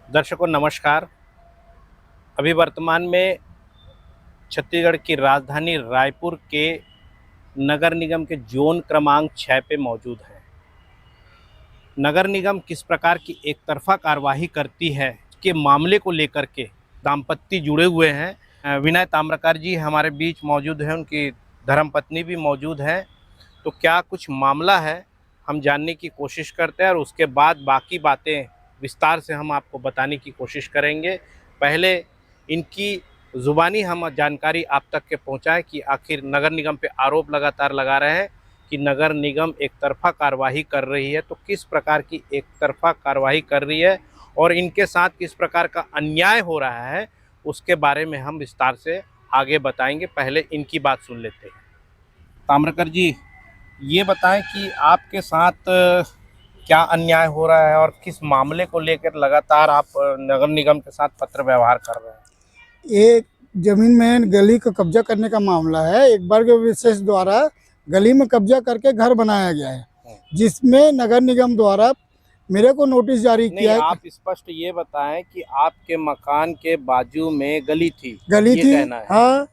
दर्शकों नमस्कार। अभी वर्तमान में छत्तीसगढ़ की राजधानी रायपुर के नगर निगम के जोन क्रमांक 6 पे मौजूद है। नगर निगम किस प्रकार की एक तरफा कार्यवाही करती है के मामले को लेकर के दाम्पत्य जुड़े हुए हैं। विनय ताम्रकार जी हमारे बीच मौजूद हैं, उनकी धर्मपत्नी भी मौजूद है। तो क्या कुछ मामला है हम जानने की कोशिश करते हैं और उसके बाद बाकी बातें विस्तार से हम आपको बताने की कोशिश करेंगे। पहले इनकी ज़ुबानी हम जानकारी आप तक के पहुंचाएं कि आखिर नगर निगम पे आरोप लगातार लगा रहे हैं कि नगर निगम एक तरफा कार्यवाही कर रही है। तो किस प्रकार की एक तरफा कार्यवाही कर रही है और इनके साथ किस प्रकार का अन्याय हो रहा है, उसके बारे में हम विस्तार से आगे बताएंगे। पहले इनकी बात सुन लेते हैं। ताम्रकर जी, ये बताएं कि आपके साथ क्या अन्याय हो रहा है और किस मामले को लेकर लगातार आप नगर निगम के साथ पत्र व्यवहार कर रहे हैं। ये जमीन में गली का कब्जा करने का मामला है। एक वर्ग विशेष द्वारा गली में कब्जा करके घर बनाया गया है, जिसमें नगर निगम द्वारा मेरे को नोटिस जारी किया है। आप स्पष्ट ये बताएं कि आपके मकान के बाजू में गली थी। हाँ,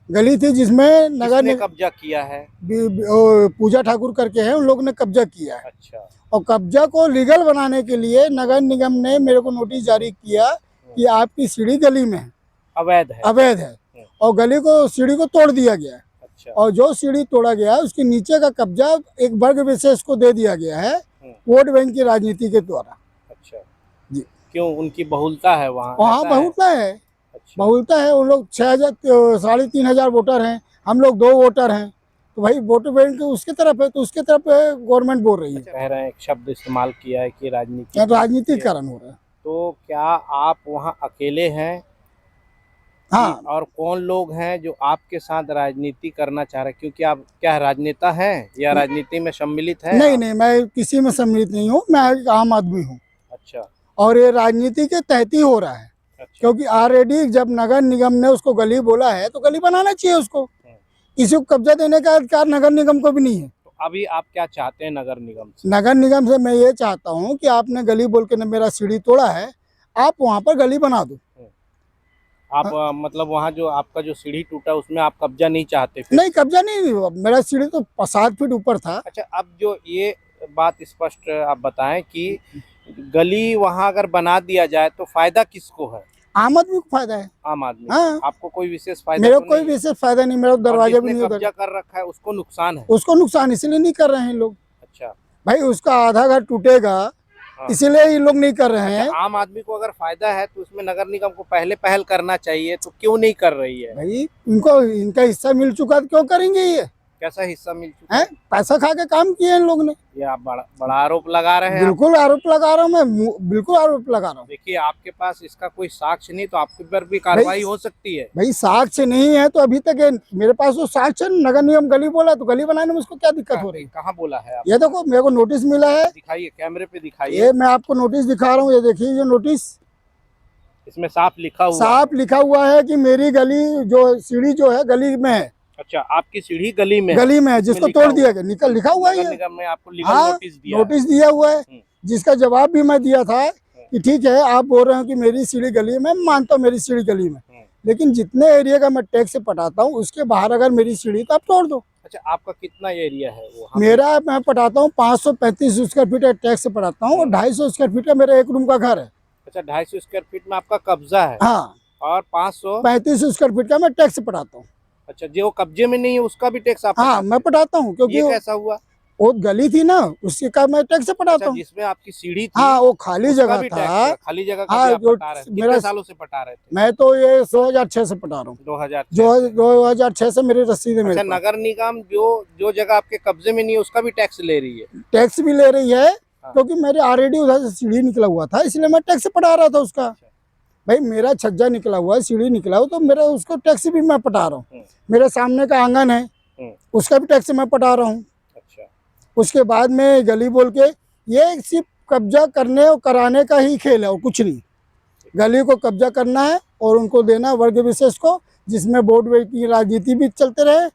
गली थी जिसमें नगर ने कब्जा किया है। पूजा ठाकुर करके है, उन लोग ने कब्जा किया है। अच्छा। और कब्जा को लीगल बनाने के लिए नगर निगम ने मेरे को नोटिस जारी किया कि आपकी सीढ़ी गली में है, अवैध है और गली को सीढ़ी को तोड़ दिया गया है। अच्छा। और जो सीढ़ी तोड़ा गया है उसके नीचे का कब्जा एक वर्ग विशेष को दे दिया गया है वोट बैंक की राजनीति के द्वारा। अच्छा जी। क्यों, उनकी बहुलता है वहाँ? बहुलता है। अच्छा। बहुलता है। उन लोग 3,500 वोटर हैं, हम लोग 2 वोटर हैं, तो भाई वोट बैंक उसके तरफ है, तो उसके तरफ गवर्नमेंट बोल रही है। कह रहे हैं, एक शब्द इस्तेमाल किया है कि राजनीतिकरण हो रहा है। तो क्या आप वहाँ अकेले हैं? हाँ। और कौन लोग हैं जो आपके साथ राजनीति करना चाह रहे हैं? क्योंकि आप क्या राजनेता हैं या राजनीति में सम्मिलित हैं? नहीं, मैं किसी में सम्मिलित नहीं हूँ, मैं एक आम आदमी हूँ। अच्छा। और ये राजनीति के तहत ही हो रहा है। अच्छा। क्योंकि ऑलरेडी जब नगर निगम ने उसको गली बोला है तो गली बनाना चाहिए उसको। किसी को कब्जा देने का अधिकार नगर निगम को भी नहीं है। तो अभी आप क्या चाहते हैं नगर निगम से? नगर निगम से मैं ये चाहता हूँ कि आपने गली बोल के मेरा सीढ़ी तोड़ा है, आप वहाँ पर गली बना दो। आप मतलब वहाँ जो आपका जो सीढ़ी टूटा उसमें आप कब्जा नहीं चाहते फिर? नहीं, कब्जा नहीं, मेरा सीढ़ी तो 7 फीट ऊपर था। अच्छा, अब जो ये बात स्पष्ट आप बताएं कि गली वहाँ अगर बना दिया जाए तो फायदा किसको है? आम आदमी को फायदा है। आम आदमी। हाँ। आपको कोई विशेष फायदा? मेरे को कोई विशेष फायदा नहीं, मेरा दरवाजा भी नहीं कब्जा कर रखा है उसको नुकसान है। उसको नुकसान इसलिए नहीं कर रहे हैं लोग। अच्छा भाई, उसका आधा घर टूटेगा। हाँ। इसीलिए ये लोग नहीं कर रहे हैं। आम आदमी को अगर फायदा है तो उसमें नगर निगम को पहले पहल करना चाहिए, तो क्यों नहीं कर रही है? भाई इनको इनका हिस्सा मिल चुका तो क्यों करेंगे? ये कैसा हिस्सा मिल चुका है? पैसा खा के काम किए इन लोग ने। ये आप बड़ा आरोप लगा रहे हैं। बिल्कुल आरोप लगा रहा हूँ मैं, बिल्कुल आरोप लगा रहा हूँ। देखिए, आपके पास इसका कोई साक्ष्य नहीं, तो आपके पर भी कार्रवाई हो सकती है। भाई साक्ष्य नहीं है तो अभी तक मेरे पास वो साक्ष्य, नगर निगम गली बोला तो गली बनाने में उसको क्या दिक्कत हो रही है? कहाँ बोला है? ये देखो, मेरे को नोटिस मिला है। दिखाइए, कैमरे पे दिखाइए। ये मैं आपको नोटिस दिखा रहा हूँ, ये देखिए ये नोटिस। इसमें साफ लिखा हुआ है कि मेरी गली जो सीढ़ी जो है गली में है। अच्छा, आपकी सीढ़ी गली में है, जिसको तोड़ दिया गया, लिखा हुआ है। निगम में आपको लीगल नोटिस दिया हुआ है, जिसका जवाब भी मैं दिया था कि ठीक है, आप बोल रहे हो कि मेरी सीढ़ी गली में, मानता हूँ मेरी सीढ़ी गली में, लेकिन जितने एरिया का मैं टैक्स पटाता हूँ उसके बाहर अगर मेरी सीढ़ी तो आप तोड़ दो। अच्छा, आपका कितना एरिया है वो? मेरा मैं पटाता हूँ 535 स्क्वायर फीट टैक्स पटाता हूँ और 250 स्क्वायर फीट का मेरा 1 रूम का घर है। अच्छा, 250 स्क्वायर फीट में आपका कब्जा है? हाँ। और 535 स्क्वायर फीट का मैं टैक्स पटाता हूँ। अच्छा, जो कब्जे में नहीं है उसका भी टैक्स आप? हाँ, मैं पटाता हूँ, क्योंकि ये कैसा हुआ? वो गली थी ना, उसके का मैं टैक्स पटाता हूँ। जिसमें आपकी सीढ़ी थी। हाँ, वो खाली जगह था। खाली जगह हाँ, कितने सालों से पटा रहे थे? मैं तो ये 2006 से पटा रहा हूँ। 2006 से मेरी रसीद में। नगर निगम जो जगह आपके कब्जे में नहीं है उसका भी टैक्स ले रही है? टैक्स भी ले रही है, क्योंकि मेरे ऑलरेडी उधर से सीढ़ी निकला हुआ था, इसलिए मैं टैक्स पटा रहा था उसका। भाई मेरा छज्जा निकला हुआ है, सीढ़ी निकला हुआ, तो मेरा उसको टैक्स भी मैं पटा रहा हूँ। मेरे सामने का आंगन है, उसका भी टैक्स मैं पटा रहा हूँ। अच्छा। उसके बाद में गली बोल के, ये सिर्फ कब्जा करने और कराने का ही खेल है और कुछ नहीं। गली को कब्जा करना है और उनको देना वर्ग विशेष को, जिसमें वोट बैंक की राजनीति भी चलते रहे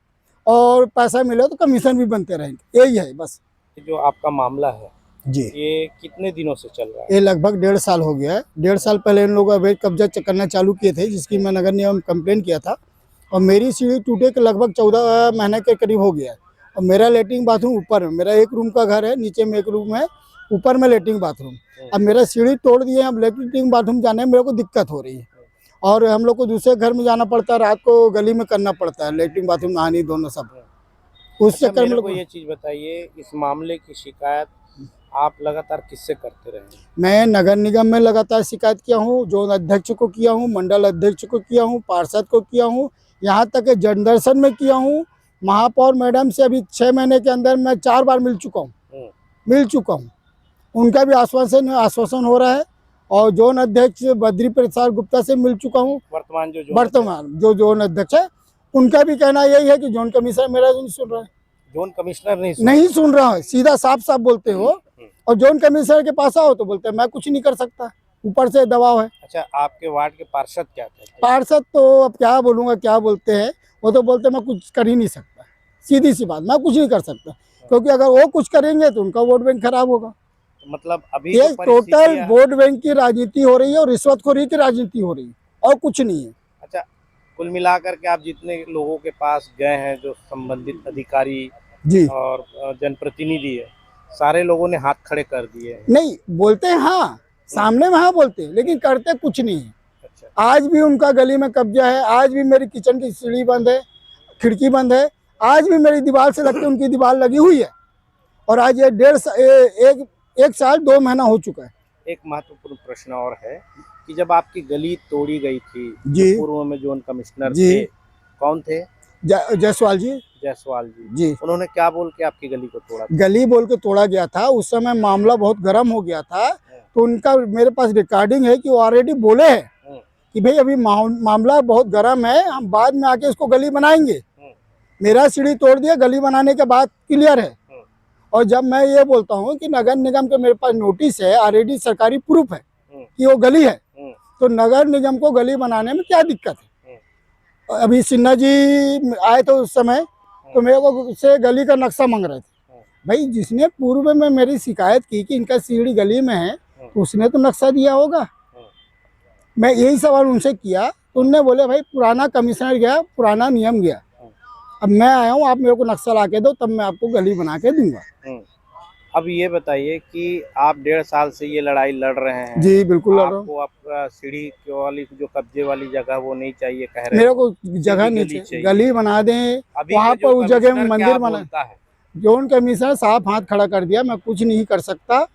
और पैसा मिले तो कमीशन भी बनते रहेंगे, यही है बस। जो आपका मामला है जी। ये कितने दिनों से चल रहा है? ये लगभग 1.5 साल हो गया है। 1.5 साल पहले इन लोगों अवैध कब्जा करना चालू किए थे, जिसकी मैं नगर निगम कंप्लेन किया था। और मेरी सीढ़ी टूटे के लगभग 14 महीने के करीब हो गया है। और मेरा लेटरिन बाथरूम ऊपर है, मेरा 1 रूम का घर है, नीचे में 1 रूम है, ऊपर में लेटरिन बाथरूम। अब मेरा सीढ़ी तोड़ दिए, अब लेटरिन बाथरूम जाने में मेरे को दिक्कत हो रही है। और हम लोग को दूसरे घर में जाना पड़ता है, रात को गली में करना पड़ता है, लेटरिन बाथरूम नहानी दोनों सब। उस अच्छा, चक्कर में मेरे को लोग, ये चीज बताइए, इस मामले की शिकायत आप लगातार किससे करते रहे? मैं नगर निगम में लगातार शिकायत किया हूँ, जोन अध्यक्ष को किया हूँ, मंडल अध्यक्ष को किया हूँ, पार्षद को किया हूँ, यहाँ तक कि जनदर्शन में किया हूँ। महापौर मैडम से अभी 6 महीने के अंदर मैं 4 बार मिल चुका हूँ। उनका भी आश्वासन हो रहा है। और जोन अध्यक्ष बद्री प्रसाद गुप्ता से मिल चुका हूँ। वर्तमान जो जोन अध्यक्ष है, उनका भी कहना यही है कि जोन कमिश्नर मेरा नहीं सुन रहा है। जोन कमिश्नर नहीं सुन रहा है, सीधा साफ साफ बोलते हो। और जोन कमिश्नर के पास आओ तो बोलते हैं मैं कुछ नहीं कर सकता, ऊपर से दबाव है। अच्छा, आपके वार्ड के पार्षद क्या कहते हैं? पार्षद तो अब क्या बोलूँगा, क्या बोलते हैं, वो तो बोलते मैं कुछ कर ही नहीं सकता। सीधी सी बात, मैं कुछ नहीं कर सकता, क्योंकि अगर वो कुछ करेंगे तो उनका वोट बैंक खराब होगा। मतलब अभी ये जो टोटल परिस्थितियां- वोट बैंक की राजनीति हो रही है और रिश्वतखोरी की राजनीति हो रही है, और कुछ नहीं है। अच्छा, कुल मिलाकर के आप जितने लोगों के पास गए हैं, जो संबंधित अधिकारी जी और जनप्रतिनिधि है, सारे लोगों ने हाथ खड़े कर दिए हैं। नहीं बोलते हैं, हाँ सामने में हाँ बोलते हैं, लेकिन करते कुछ नहीं है। अच्छा, आज भी उनका गली में कब्जा है, आज भी मेरी किचन की सीढ़ी बंद है, खिड़की बंद है, आज भी मेरी दीवार से लगती उनकी दीवार लगी हुई है। और आज ये 1 साल 2 महीना हो चुका है। एक महत्वपूर्ण प्रश्न और है कि जब आपकी गली तोड़ी गई थी, जी। जो पूर्व में जोन कमिश्नर जी। थे, कौन थे? जायसवाल जी। जायसवाल जी। जी। उन्होंने क्या बोल के आपकी गली को तोड़ा था? गली बोल के तोड़ा गया था, उस समय मामला बहुत गर्म हो गया था। तो उनका मेरे पास रिकॉर्डिंग है कि वो ऑलरेडी बोले हैं कि भाई अभी मामला बहुत गर्म है, हम बाद में आके इसको गली बनाएंगे। मेरा सीढ़ी तोड़ दिया, गली बनाने के बाद क्लियर है। और जब मैं ये बोलता हूँ कि नगर निगम के मेरे पास नोटिस है, ऑलरेडी सरकारी प्रूफ है कि वो गली है, तो नगर निगम को गली बनाने में क्या दिक्कत है? अभी सिन्हा जी आए थे उस समय, तो मेरे को से गली का नक्शा मांग रहे थे। भाई जिसने पूर्व में मेरी शिकायत की कि इनका सीढ़ी गली में है, तो उसने तो नक्शा दिया होगा। मैं यही सवाल उनसे किया, तो उनने बोले भाई पुराना कमिश्नर गया, पुराना नियम गया, अब मैं आया हूँ, आप मेरे को नक्शा ला के दो, तब मैं आपको गली बना के दूंगा। अब ये बताइए कि आप 1.5 साल से ये लड़ाई लड़ रहे हैं। जी बिल्कुल लड़ रहा हूँ। आपको आपका सीढ़ी वाली जो कब्जे वाली जगह वो नहीं चाहिए, कह रहे मेरे हैं। को जगह नहीं चाहिए, गली बना दें, अभी वहाँ के पर जो उस जगह में कमिश्नर मंदिर क्या बना। बोलता है? जोन कमिश्नर साफ हाथ खड़ा कर दिया, मैं कुछ नहीं कर सकता,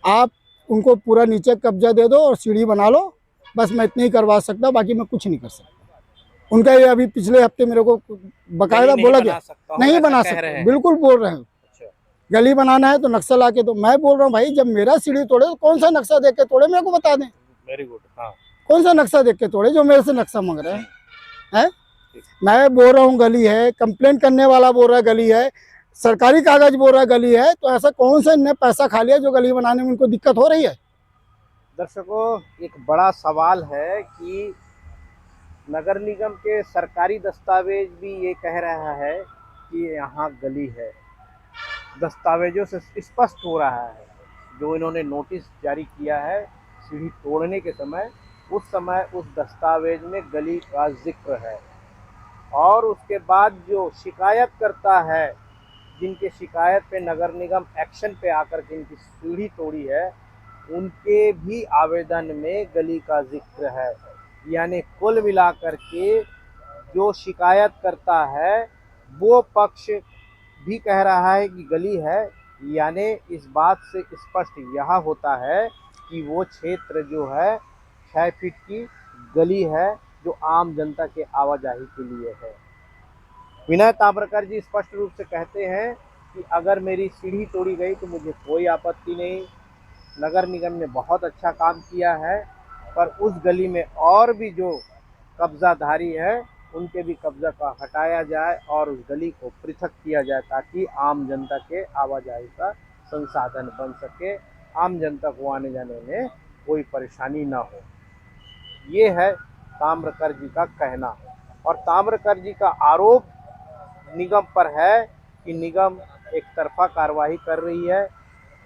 आप उनको पूरा नीचे कब्जा दे दो और सीढ़ी बना लो, बस मैं इतना ही करवा सकता, बाकी मैं कुछ नहीं कर सकता। उनका ये अभी पिछले हफ्ते मेरे को बकायदा बोला गया, नहीं बना सकते, बिल्कुल बोल रहे हैं। गली बनाना है तो नक्शा ला के दो। मैं बोल रहा हूँ भाई जब मेरा सीढ़ी तोड़े तो कौन सा नक्शा देख के तोड़े, मेरे को बता दें। Very good. हाँ, कौन सा नक्शा देख के तोड़े जो मेरे से नक्शा मांग रहे हैं? मैं बोल रहा हूँ गली है, कंप्लेंट करने वाला बोल रहा है गली है, सरकारी कागज बोल रहा है गली है, तो ऐसा कौन सा इनने पैसा खा लिया जो गली बनाने में उनको दिक्कत हो रही है? दर्शकों, एक बड़ा सवाल है कि नगर निगम के सरकारी दस्तावेज भी ये कह रहा है कि यहाँ गली है। दस्तावेजों से स्पष्ट हो रहा है, जो इन्होंने नोटिस जारी किया है सीढ़ी तोड़ने के समय, उस समय उस दस्तावेज में गली का जिक्र है। और उसके बाद जो शिकायत करता है, जिनके शिकायत पे नगर निगम एक्शन पे आकर के इनकी सीढ़ी तोड़ी है, उनके भी आवेदन में गली का जिक्र है। यानी कुल मिलाकर के जो शिकायत करता है वो पक्ष भी कह रहा है कि गली है। यानी इस बात से स्पष्ट यह होता है कि वो क्षेत्र जो है 6 फीट की गली है, जो आम जनता के आवाजाही के लिए है। विनय ताम्रकर जी स्पष्ट रूप से कहते हैं कि अगर मेरी सीढ़ी तोड़ी गई तो मुझे कोई आपत्ति नहीं, नगर निगम ने बहुत अच्छा काम किया है, पर उस गली में और भी जो कब्जाधारी है उनके भी कब्जा का हटाया जाए और उस गली को पृथक किया जाए, ताकि आम जनता के आवाजाही का संसाधन बन सके, आम जनता को आने जाने में कोई परेशानी ना हो। ये है ताम्रकर जी का कहना। और ताम्रकर जी का आरोप निगम पर है कि निगम एक तरफा कार्रवाई कर रही है,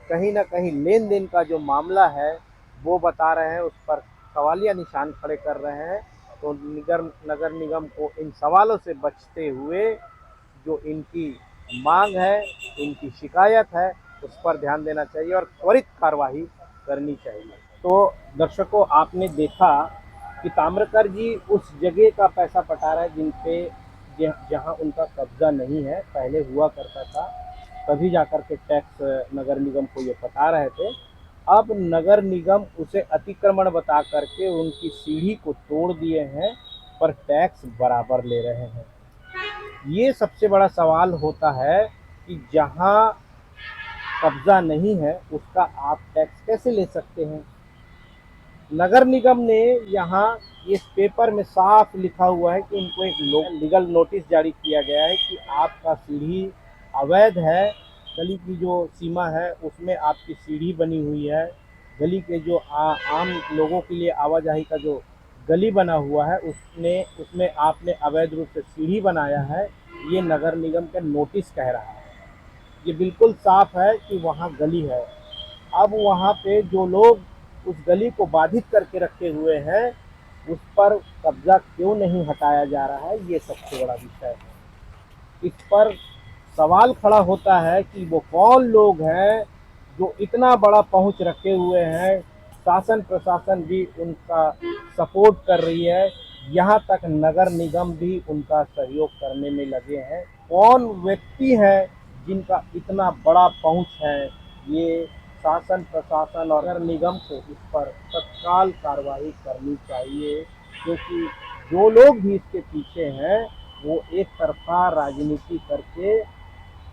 कहीं ना कहीं लेन देन का जो मामला है वो बता रहे हैं, उस पर सवालिया निशान खड़े कर रहे हैं। तो नगर निगम को इन सवालों से बचते हुए जो इनकी मांग है, इनकी शिकायत है, उस पर ध्यान देना चाहिए और त्वरित कार्रवाई करनी चाहिए। तो दर्शकों, आपने देखा कि ताम्रकर जी उस जगह का पैसा पटा रहे हैं जिन पे जहाँ उनका कब्जा नहीं है, पहले हुआ करता था, तभी जाकर के टैक्स नगर निगम को ये पटा रहे थे। अब नगर निगम उसे अतिक्रमण बता करके उनकी सीढ़ी को तोड़ दिए हैं, पर टैक्स बराबर ले रहे हैं। ये सबसे बड़ा सवाल होता है कि जहाँ कब्जा नहीं है उसका आप टैक्स कैसे ले सकते हैं। नगर निगम ने यहाँ इस पेपर में साफ लिखा हुआ है कि इनको एक लीगल नोटिस जारी किया गया है कि आपका सीढ़ी अवैध है, गली की जो सीमा है उसमें आपकी सीढ़ी बनी हुई है, गली के जो आम लोगों के लिए आवाजाही का जो गली बना हुआ है उसमें आपने अवैध रूप से सीढ़ी बनाया है, ये नगर निगम का नोटिस कह रहा है। ये बिल्कुल साफ है कि वहाँ गली है। अब वहाँ पे जो लोग उस गली को बाधित करके रखे हुए हैं उस पर कब्जा क्यों नहीं हटाया जा रहा है, ये सबसे बड़ा विषय है। इस पर सवाल खड़ा होता है कि वो कौन लोग हैं जो इतना बड़ा पहुंच रखे हुए हैं, शासन प्रशासन भी उनका सपोर्ट कर रही है, यहाँ तक नगर निगम भी उनका सहयोग करने में लगे हैं। कौन व्यक्ति है जिनका इतना बड़ा पहुंच है, ये शासन प्रशासन और नगर निगम को इस पर तत्काल कार्रवाई करनी चाहिए, क्योंकि जो लोग भी इसके पीछे हैं वो एक तरफा राजनीति करके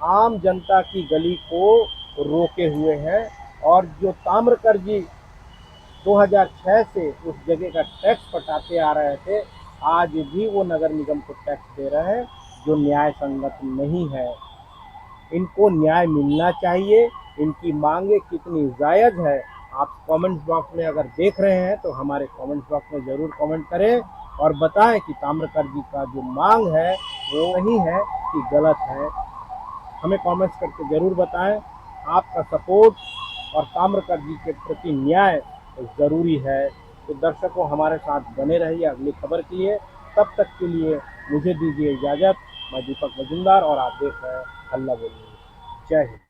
आम जनता की गली को रोके हुए हैं। और जो ताम्रकर जी 2006 से उस जगह का टैक्स पटाते आ रहे थे, आज भी वो नगर निगम को टैक्स दे रहे हैं, जो न्याय संगत नहीं है। इनको न्याय मिलना चाहिए। इनकी मांगे कितनी जायज़ है, आप कमेंट बॉक्स में अगर देख रहे हैं तो हमारे कमेंट बॉक्स में ज़रूर कमेंट करें और बताएं कि ताम्रकर जी का जो मांग है वो सही है कि गलत है। हमें कमेंट्स करके ज़रूर बताएं। आपका सपोर्ट और ताम्रकर जी के प्रति न्याय ज़रूरी है। तो दर्शकों, हमारे साथ बने रहिए अगली खबर के लिए। तब तक के लिए मुझे दीजिए इजाज़त। मैं दीपक मजुमदार और आप देख रहे हैं हल्ला बोल न्यूज़। जय हिंद।